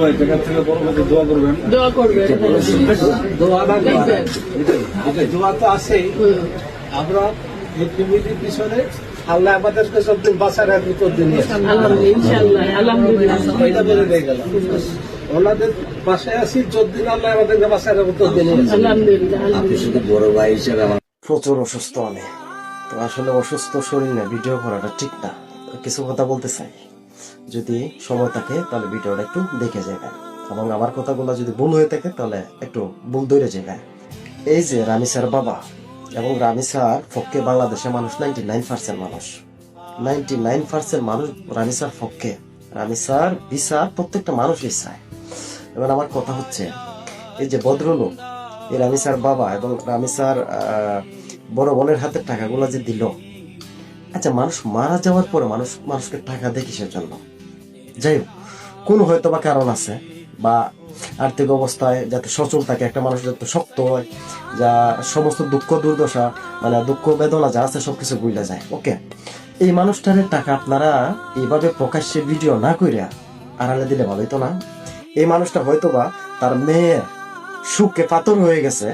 ভাই টাকার থেকে বড় কথা দোয়া করবেন, দোয়া করবেন। দোয়া তো আছেই। আমরা এই কমিটির পিছনে আল্লাহ আমাদেরকে সবদিন বাঁচার এক উত্তর দিন ইনশাআল্লাহ, আলহামদুলিল্লাহ। ওনাদের বাসায় আছি, যতদিন আল্লাহ আমাদেরকে বাঁচার এক উত্তর দিন। আলহামদুলিল্লাহ। আপনি শুধু বড় ভাই হিসেবে আমার প্রচুর অসুস্থ আমি তো। আসলে অসুস্থ শরীর না ভিডিও করাটা ঠিক না। কিছু কথা বলতে চাই, যদি সময় থাকে তাহলে ভিডিওটা একটু দেখে যাবেন, এবং আমার কথাগুলো যদি ভুল হয়ে থাকে তাহলে একটু ভুল ধরে যাবেন। এই যে রামিসার বাবা এবং রামিসার পক্ষে বাংলাদেশের মানুষ 99% মানুষ, 99% মানুষ রামিসার পক্ষে। রামিসার বিচার প্রত্যেকটা মানুষই চায়। এবার আমার কথা হচ্ছে, এই যে ভদ্রলোক এই রামিসার বাবা এবং রামিসার বড় বোনের হাতে টাকাগুলো যে দিল, আচ্ছা মানুষ মারা যাওয়ার পরে মানুষকে টাকা দেয় কিসের জন্য? যাই হোক, কোন হয়তো বা কারণ আছে, বা আর্থিক অবস্থায় যাতে সচল থাকে, একটা মানুষ যাতে শক্ত হয়, যা সমস্ত দুঃখ দুর্দশা মানে দুঃখ বেদনা যা আছে সবকিছু ভুলে যায়। ওকে, এই মানুষটার টাকা আপনারা এইভাবে প্রকাশ্যে ভিডিও না কইরা আড়ালে দিলে ভালোই তো না? এই মানুষটা হয়তো বা তার মেয়ের সুখে পাথর হয়ে গেছে,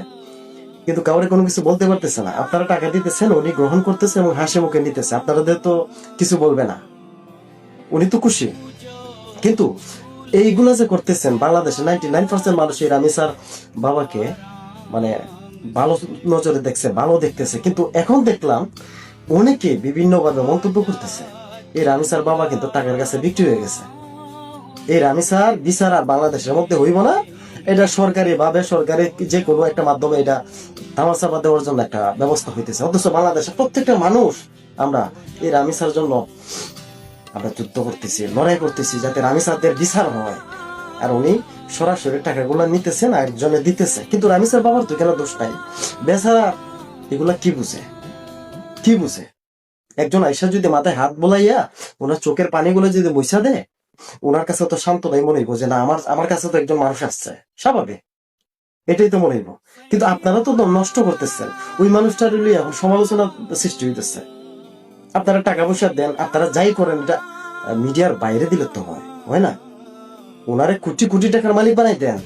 কিন্তু কাউরে কোনো কিছু বলতে পারতেছে না। আপনারা টাকা দিতেছেন, উনি গ্রহণ করতেছে এবং হাসি মুখে নিতেছে, আপনাদের তো কিছু বলবে না, উনি তো খুশি। কিন্তু এইগুলা যে করতেছেন, বাংলাদেশে 99% মানুষ এই রামিসার বাবাকে মানে ভালো নজরে দেখছে, ভালো দেখতেছে। কিন্তু এখন দেখলাম অনেকে বিভিন্ন ভাবে মন্তব্য করতেছে এই রামিসার বাবা কিন্তু টাকার কাছে বিক্রি হয়ে গেছে। এই রামিসার বিচার আর বাংলাদেশের মধ্যে হইব না, এটা সরকারি ভাবে সরকারি যে কোনো একটা মাধ্যমে এটা তামাশা দেওয়ার জন্য একটা ব্যবস্থা হইতেছে। অথচ বাংলাদেশের প্রত্যেকটা মানুষ আমরা এই রামিসার জন্য আমরা যুদ্ধ করতেছি, লড়াই করতেছি যাতে রামিসারদের বিচার হয়। আর উনি সরাসরি টাকাগুলো নিতেছেন আর একজনে দিতেছে, কিন্তু রামিসার বাবার তো কেন দোষ নাই? বেচারা এগুলা কি বুঝে, কি বুঝে? একজন আইসা যদি মাথায় হাত বোলাইয়া ওনার চোখের পানিগুলো যদি মুছা দেয়, ওনার কাছে তো শান্ত নাই মনে হইব যে না আমার কাছে তো একজন মানুষ আসছে, স্বাভাবিক এটাই তো মনে হইব। কিন্তু আপনারা তো নষ্ট করতেছেন ওই মানুষটার এখন সমালোচনা সৃষ্টি হইতেছে। আপনারা টাকা পয়সা দেন, আপনারা যাই করেন, এটা মিডিয়ার বাইরে দিলে তো হয় না। ওনারে কোটি কোটি টাকার মালিক বানাই দেন,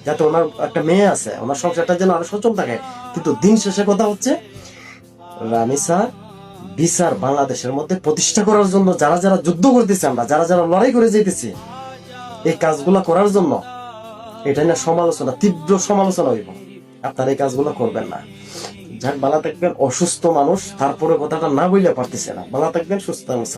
যাতে ওনার একটা মেয়ে আছে, ওনার সংসারটা যেন আরো সচল থাকে। কিন্তু দিন শেষে কথা হচ্ছে, রামিসা বিচার বাংলাদেশের মধ্যে প্রতিষ্ঠা করার জন্য যারা যারা যুদ্ধ করতেছে, আমরা যারা যারা লড়াই করে যেতেছি এই কাজগুলা করার জন্য, এটা না সমালোচনা, তীব্র সমালোচনা হইব। আপনারা এই কাজগুলো করবেন না। যাক, ভালো থাকবেন। অসুস্থ মানুষ, তারপরে কথাটা না বইলে পারতেছে না। ভালো থাকবেন, সুস্থ